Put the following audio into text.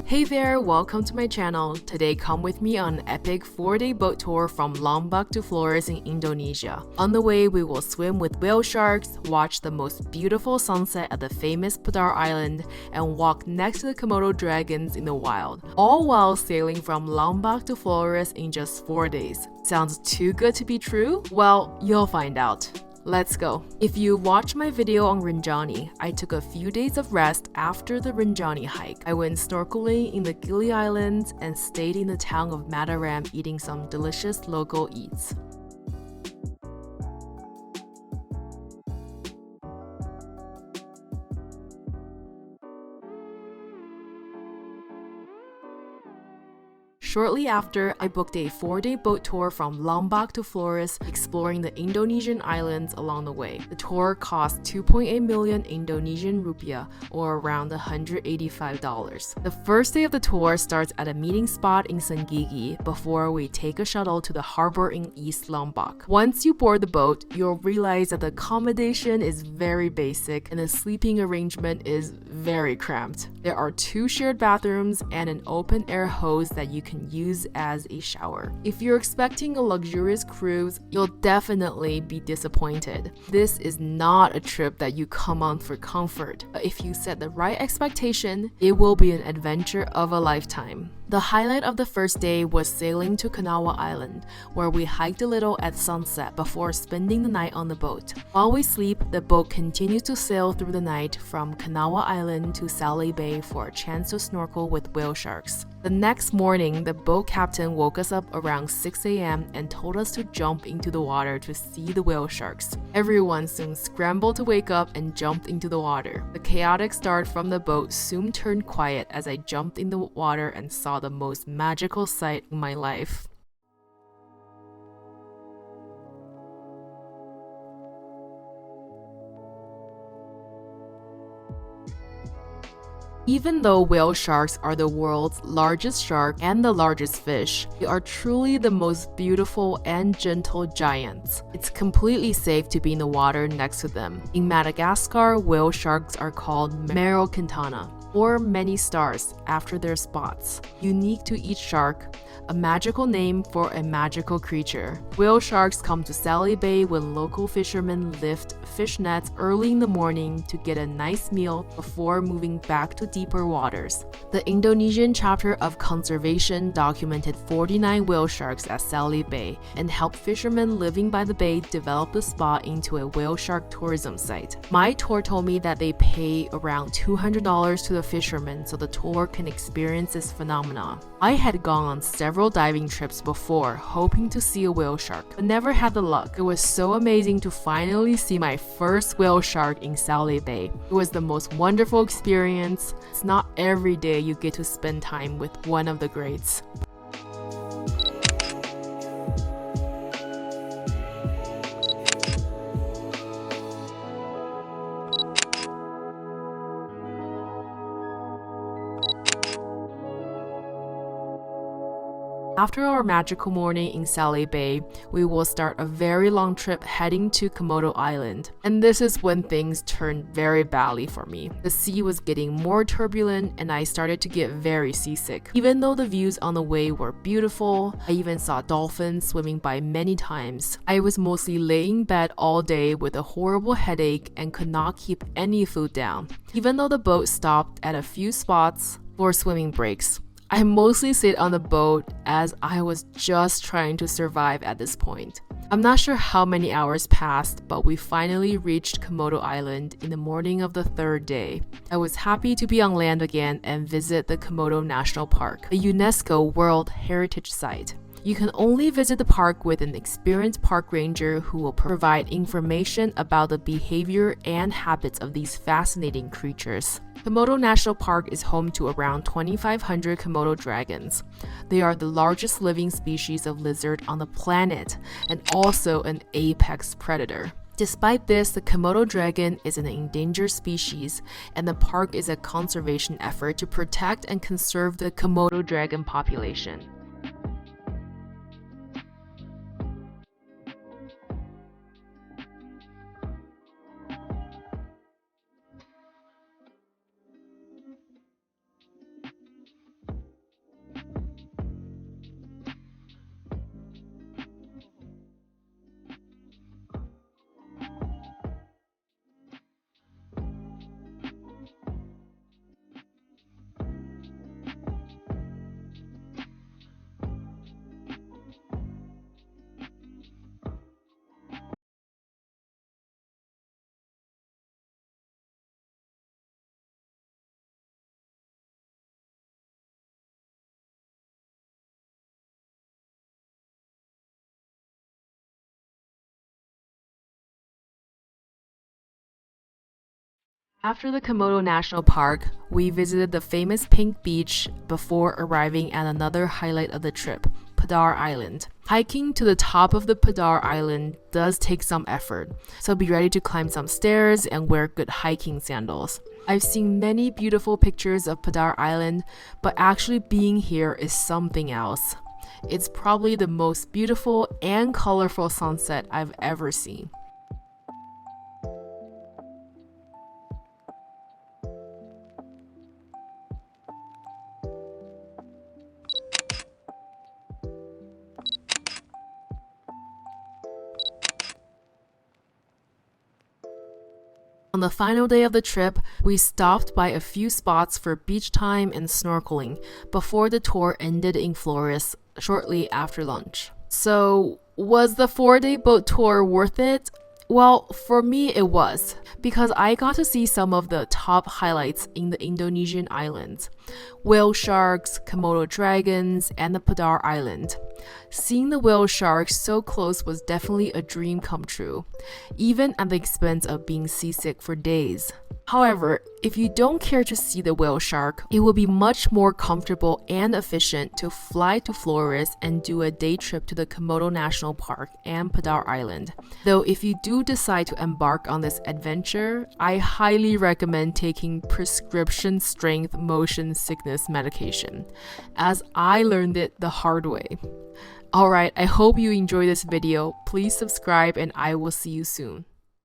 Hey there, welcome to my channel. Today come with me on an epic 4-day boat tour from Lombok to Flores in Indonesia. On the way, we will swim with whale sharks, watch the most beautiful sunset at the famous Padar Island, and walk next to the Komodo dragons in the wild, all while sailing from Lombok to Flores in just 4 days. Sounds too good to be true? Well, you'll find out. Let's go. If you watched my video on Rinjani, I took a few days of rest after the Rinjani hike. I went snorkeling in the Gili Islands and stayed in the town of Mataram eating some delicious local eats. Shortly after, I booked a 4-day boat tour from Lombok to Flores, exploring the Indonesian islands along the way. The tour cost 2.8 million Indonesian rupiah, or around $185. The first day of the tour starts at a meeting spot in Senggigi before we take a shuttle to the harbor in East Lombok. Once you board the boat, you'll realize that the accommodation is very basic and the sleeping arrangement is very cramped. There are 2 shared bathrooms and an open-air hose that you can use as a shower. If you're expecting a luxurious cruise, you'll definitely be disappointed. This is not a trip that you come on for comfort, but if you set the right expectation, it will be an adventure of a lifetime. The highlight of the first day was sailing to Kanawa Island, where we hiked a little at sunset before spending the night on the boat. While we sleep, the boat continues to sail through the night from Kanawa Island to Saley Bay for a chance to snorkel with whale sharks. The next morning, the boat captain woke us up around 6 a.m. and told us to jump into the water to see the whale sharks. Everyone soon scrambled to wake up and jumped into the water. The chaotic start from the boat soon turned quiet as I jumped in the water and saw the most magical sight in my life. Even though whale sharks are the world's largest shark and the largest fish, they are truly the most beautiful and gentle giants. It's completely safe to be in the water next to them. In Madagascar, whale sharks are called Merocantana, or many stars, after their spots. Unique to each shark, a magical name for a magical creature. Whale sharks come to Saley Bay when local fishermen lift fish nets early in the morning to get a nice meal before moving back to deeper waters. The Indonesian chapter of conservation documented 49 whale sharks at Saley Bay and helped fishermen living by the bay develop the spot into a whale shark tourism site. My tour told me that they pay around $200 to the fishermen so the tour can experience this phenomenon. I had gone on several diving trips before, hoping to see a whale shark, but never had the luck. It was so amazing to finally see my first whale shark in Saley Bay. It was the most wonderful experience. It's not every day you get to spend time with one of the greats. After our magical morning in Saley Bay, we will start a very long trip heading to Komodo Island. And this is when things turned very badly for me. The sea was getting more turbulent and I started to get very seasick. Even though the views on the way were beautiful, I even saw dolphins swimming by many times. I was mostly laying in bed all day with a horrible headache and could not keep any food down. Even though the boat stopped at a few spots for swimming breaks, I mostly sit on the boat as I was just trying to survive at this point. I'm not sure how many hours passed, but we finally reached Komodo Island in the morning of the 3rd day. I was happy to be on land again and visit the Komodo National Park, a UNESCO World Heritage Site. You can only visit the park with an experienced park ranger who will provide information about the behavior and habits of these fascinating creatures. Komodo National Park is home to around 2,500 Komodo dragons. They are the largest living species of lizard on the planet and also an apex predator. Despite this, the Komodo dragon is an endangered species, and the park is a conservation effort to protect and conserve the Komodo dragon population. After the Komodo National Park, we visited the famous Pink Beach before arriving at another highlight of the trip, Padar Island. Hiking to the top of the Padar Island does take some effort, so be ready to climb some stairs and wear good hiking sandals. I've seen many beautiful pictures of Padar Island, but actually being here is something else. It's probably the most beautiful and colorful sunset I've ever seen. On the final day of the trip, we stopped by a few spots for beach time and snorkeling before the tour ended in Flores shortly after lunch. So, was the 4-day boat tour worth it? Well, for me it was, because I got to see some of the top highlights in the Indonesian islands: whale sharks, Komodo dragons, and the Padar Island. Seeing the whale sharks so close was definitely a dream come true, even at the expense of being seasick for days. However, if you don't care to see the whale shark, it will be much more comfortable and efficient to fly to Flores and do a day trip to the Komodo National Park and Padar Island. Though if you do decide to embark on this adventure, I highly recommend taking prescription strength motion sickness medication, as I learned it the hard way. Alright, I hope you enjoyed this video. Please subscribe and I will see you soon.